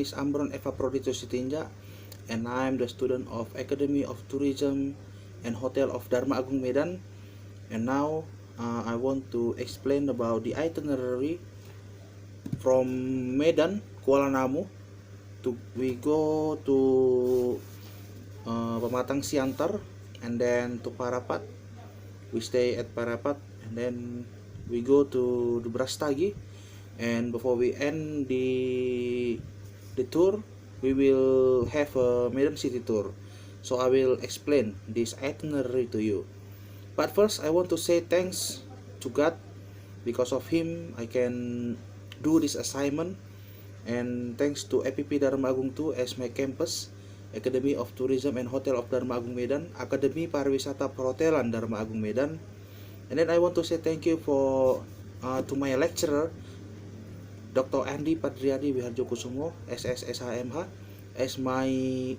is Ambron Eva Prodito Sitinja, and I'm the student of Academy of Tourism and Hotel of Darma Agung Medan. And now I want to explain about the itinerary from Medan, Kuala Namu. We go to Pematang Siantar, and then to Parapat. We stay at Parapat, and then we go to the Brashtagi, and before we end the tour, we will have a Medan city tour. So I will explain this itinerary to you. But first, I want to say thanks to God. Because of him, I can do this assignment, and thanks to APP Darma Agung 2 as my campus, Academy of Tourism and Hotel of Darma Agung Medan, Akademi Pariwisata Perhotelan Darma Agung Medan. And then I want to say thank you to my lecturer, Dr. Andi PADRIADI WIHARJOKUSUMO, SSSHMH, as my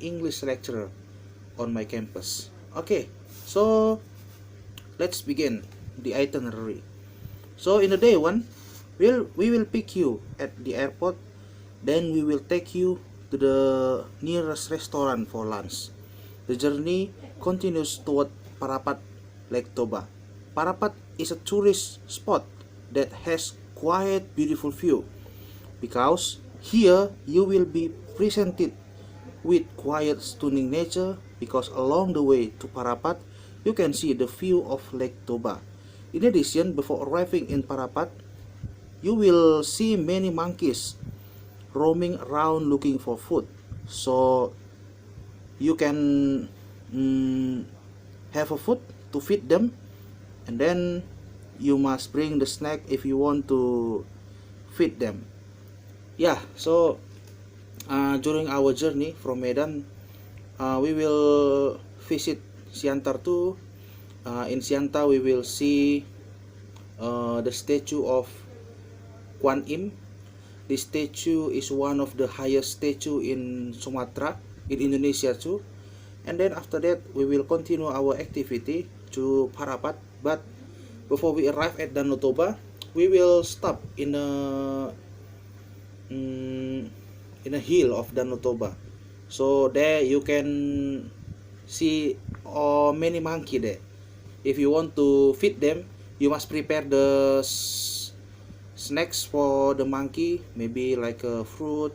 English lecturer on my campus. Okay, so let's begin the itinerary. So in the day one, we will pick you at the airport, then we will take you to the nearest restaurant for lunch. The journey continues toward Parapat, Lake Toba. Parapat is a tourist spot that has quite beautiful view, because here you will be presented with quiet stunning nature, because along the way to Parapat you can see the view of Lake Toba. In addition, before arriving in Parapat, you will see many monkeys roaming around looking for food, so you can have a food to feed them, and then you must bring the snack if you want to feed them. Yeah, so during our journey from Medan, we will visit Siantar too. In Siantar we will see the statue of Kwan Im. This statue is one of the highest statue in Sumatra, in Indonesia too. And then after that, we will continue our activity to Parapat. But before we arrive at Danau Toba, we will stop in a hill of Danau Toba. So there you can see many monkey there. If you want to feed them, you must prepare the snacks for the monkey, maybe like a fruit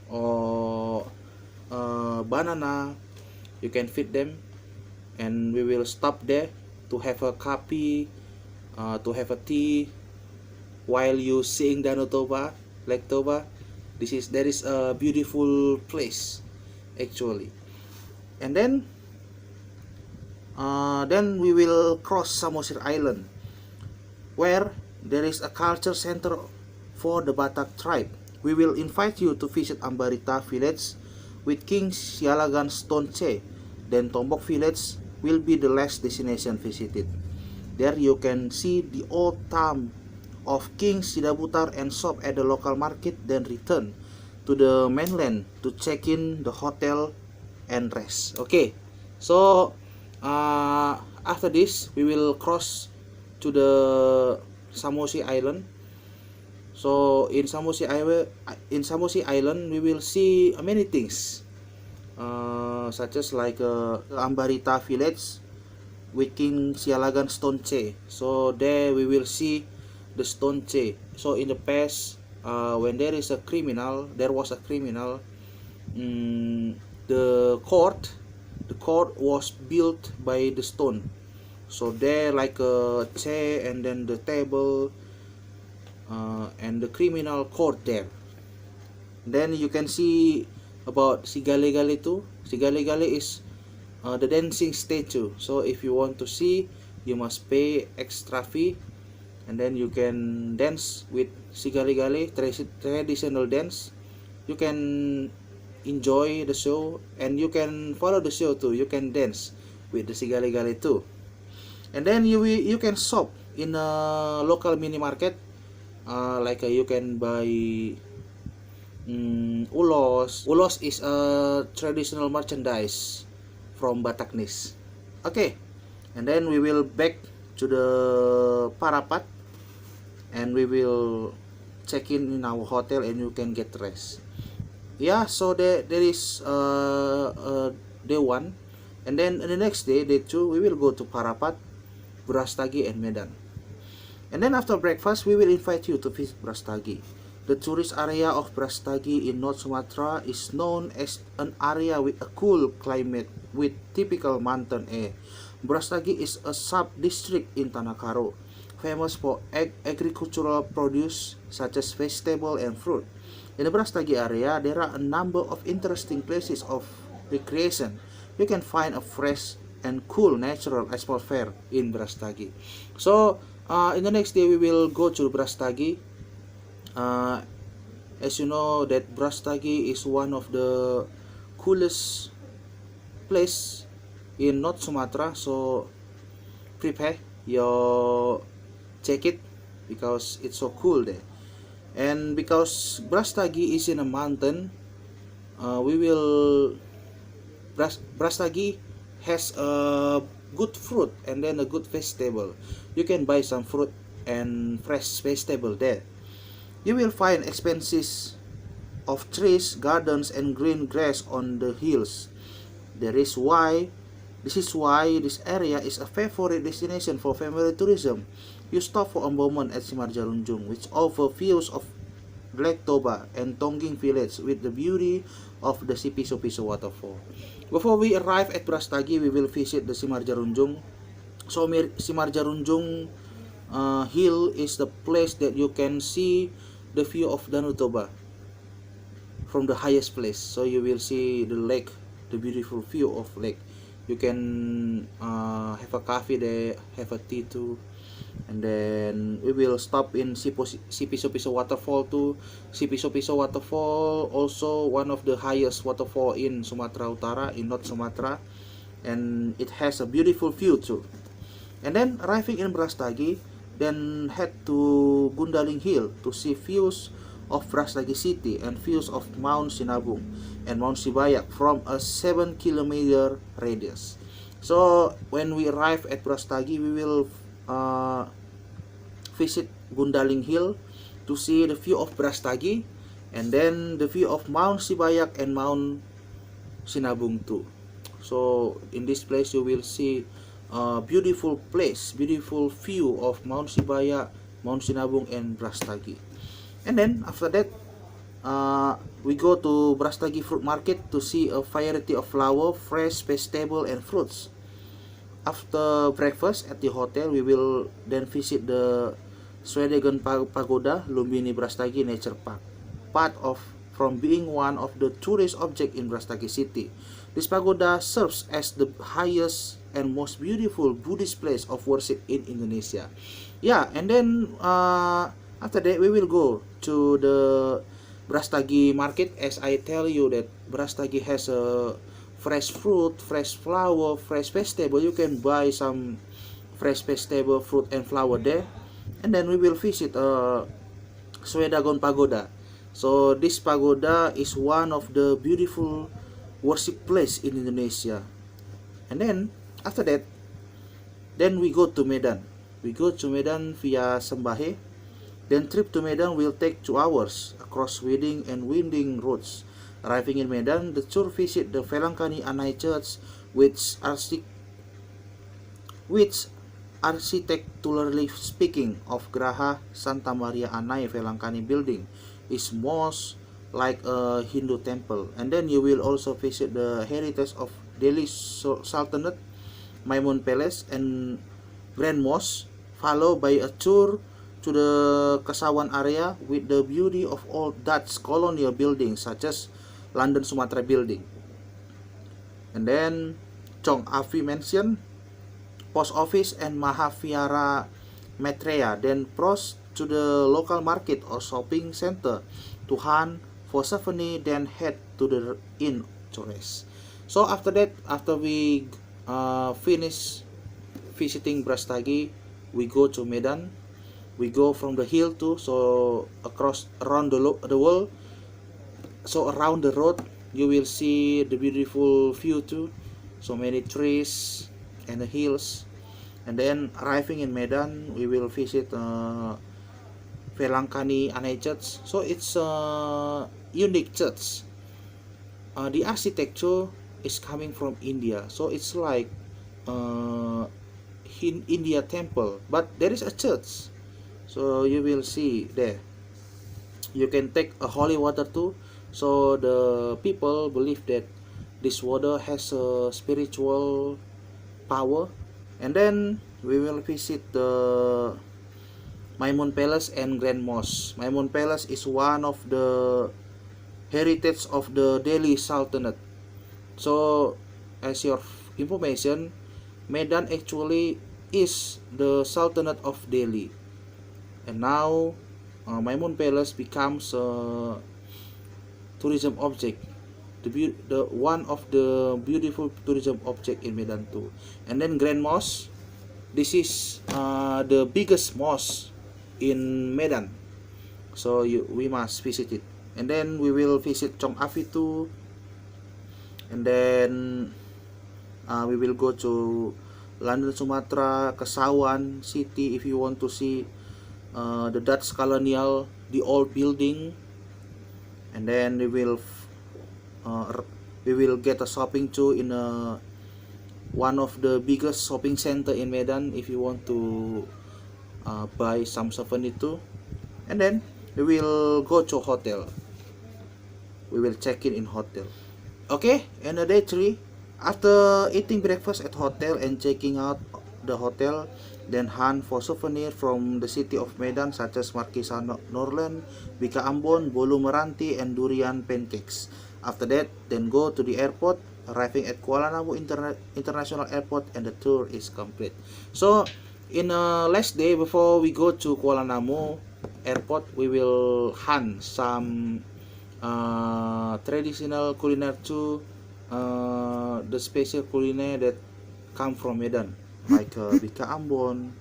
or banana. You can feed them, and we will stop there to have a coffee, to have a tea while you seeing Danau Toba, Lake Toba. There is a beautiful place actually. And then we will cross Samosi Island, where there is a culture center for the Batak tribe. We will invite you to visit Ambarita village with King Sialagan Stone Che. Then Tombok village will be the last destination visited. There you can see the old town of King Sidabutar and shop at the local market, then return to the mainland to check in the hotel and rest. Okay, so after this we will cross to the Samosi Island. So in Samosi Island we will see many things, such as like Ambarita village with King Sialagan Stone Che. So there we will see the Stone Che. So in the past, when there was a criminal, the court was built by the stone. So there like a chair, and then the table, and the criminal court there. Then you can see about Sigaligalitu. Sigaligali is the dancing statue. So if you want to see, you must pay extra fee, and then you can dance with Sigaligali, traditional dance. You can enjoy the show, and you can follow the show too. You can dance with the Sigaligali too. And then you can shop in a local mini market, like you can buy ulos. Ulos is a traditional merchandise from Bataknis. Okay, and then we will back to the Parapat, and we will check in our hotel, and you can get rest. yeah, so there is day 1, and then the next day, day 2, we will go to Parapat, Brashtagi, and Medan. And then after breakfast, we will invite you to visit Brashtagi. The tourist area of Brashtagi in North Sumatra is known as an area with a cool climate with typical mountain air. Brashtagi is a sub-district in Tanah Karo, famous for agricultural produce such as vegetable and fruit. In the Brashtagi area, there are a number of interesting places of recreation. You can find a fresh and cool natural atmosphere in Brashtagi. So, in the next day, we will go to Brashtagi. As you know, that Brashtagi is one of the coolest place in North Sumatra. So, prepare your jacket because it's so cool there. And because Brashtagi is in a mountain, Brashtagi has a good fruit and then a good vegetable. You can buy some fruit and fresh vegetable there. You will find expanses of trees, gardens, and green grass on the hills. This is why this area is a favorite destination for family tourism. You stop for a moment at Simarjarunjung, which offers views of Lake Toba and Tongging village with the beauty of the Sipiso-Piso waterfall. Before we arrive at Brashtagi, we will visit the Simarjarunjung. So Simarjarunjung hill is the place that you can see the view of Danau Toba from the highest place. So you will see the lake, the beautiful view of lake. You can have a coffee there, have a tea too. And then we will stop in Sipiso-Piso waterfall too. Sipiso-Piso waterfall also one of the highest waterfall in Sumatra Utara, in North Sumatra, and it has a beautiful view too. And then arriving in Brashtagi, then head to Gundaling Hill to see views of Brashtagi city and views of Mount Sinabung and Mount Sibayak from a 7-kilometer radius. So when we arrive at Brashtagi, we will visit Gundaling Hill to see the view of Brashtagi and then the view of Mount Sibayak and Mount Sinabung too. So in this place you will see a beautiful place, beautiful view of Mount Sibayak, Mount Sinabung, and Brashtagi. And then after that we go to Brashtagi fruit market to see a variety of flower, fresh vegetable, and fruits. After breakfast at the hotel, we will then visit the Swedegan Pagoda, Lumbini Brashtagi Nature Park, part of from being one of the tourist objects in Brashtagi city. This pagoda serves as the highest and most beautiful Buddhist place of worship in Indonesia. Yeah, and then after that we will go to the Brashtagi market. As I tell you that Brashtagi has a fresh fruit, fresh flower, fresh vegetable. You can buy some fresh vegetable, fruit, and flower there. And then we will visit Swedagon Pagoda. So this pagoda is one of the beautiful worship place in Indonesia. And then after that, then we go to Medan. We go to Medan via Sembahe. Then trip to Medan will take 2 hours across winding and winding roads. Arriving in Medan, the tour visit the Velangkani Anai Church, which architecturally speaking of Graha Santa Maria Anai Velangkani building is most like a Hindu temple. And then you will also visit the heritage of Delhi Sultanate, Maimun Palace, and Grand Mosque, followed by a tour to the Kesawan area with the beauty of old Dutch colonial buildings such as London Sumatra Building. And then Chong Afi Mansion, Post Office, and Mahaviara Maitreya. Then cross to the local market or shopping center to hunt for souvenir, then head to the inn to rest. So after that, after we finish visiting Brashtagi, we go to Medan. We go from the hill too, so around the world. So around the road you will see the beautiful view too, so many trees and the hills. And then arriving in Medan, we will visit Velangkani Anai Church. So it's a unique church the architecture is coming from India, so it's like in India temple, but there is a church. So you will see there. You can take a holy water too. So the people believe that this water has a spiritual power. And then we will visit the Maimun Palace and Grand Mosque. Maimun Palace is one of the heritage of the Delhi Sultanate. So as your information, Medan actually is the Sultanate of Delhi, and now Maimun Palace becomes a tourism object, the one of the beautiful tourism object in Medan too. And then Grand Mosque, this is the biggest mosque in Medan, so we must visit it. And then we will visit Chong Afi too, and then we will go to London, Sumatra, Kesawan City if you want to see the Dutch colonial, the old building. And then we will get a shopping too in one of the biggest shopping center in Medan if you want to buy some souvenir too. And then we will go to hotel. We will check in hotel. Okay, and day 3, after eating breakfast at hotel and checking out the hotel, then hunt for souvenir from the city of Medan such as Markisa Norland, Bika Ambon, Bolu Meranti, and durian pancakes. After that, then go to the airport, arriving at Kuala Namu International Airport, and the tour is complete. So in last day before we go to Kuala Namu Airport, we will hunt some traditional culinary too, the special culinary that come from Medan, like Bika Ambon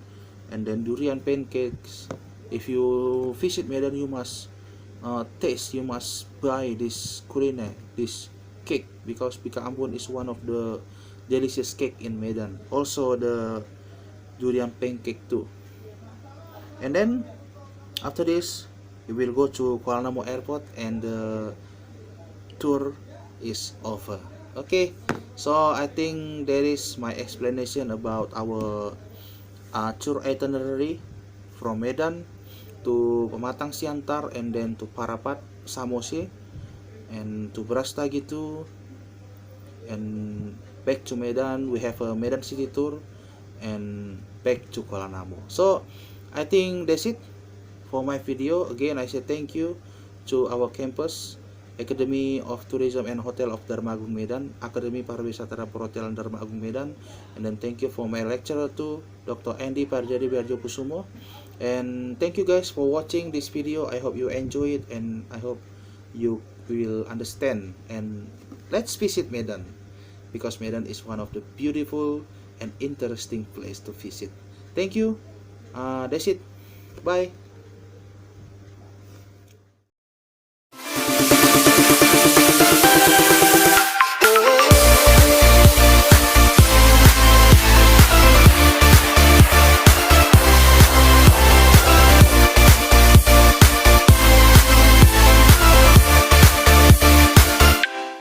and then durian pancakes. If you visit Medan, you must taste, you must buy this culinary, this cake, because Bika Ambon is one of the delicious cake in Medan. Also the durian pancake too. And then after this, we will go to Kuala Namu Airport and the tour is over. Okay, so I think that is my explanation about our tour itinerary from Medan to Pematang Siantar, and then to Parapat, Samosi, and to Brashtagi too, and back to Medan. We have a Medan city tour and back to Kuala Namu. So I think that's it for my video. Again, I say thank you to our campus, Akademi of Tourism and Hotel of Darma Agung Medan, Akademi Pariwisata dan Perhotelan Darma Agung Medan, and then thank you for my lecturer too, Dr. Andy PADRIADI WIHARJOKUSUMO. And thank you guys for watching this video. I hope you enjoy it, and I hope you will understand. And let's visit Medan, because Medan is one of the beautiful and interesting place to visit. Thank you. That's it. Bye.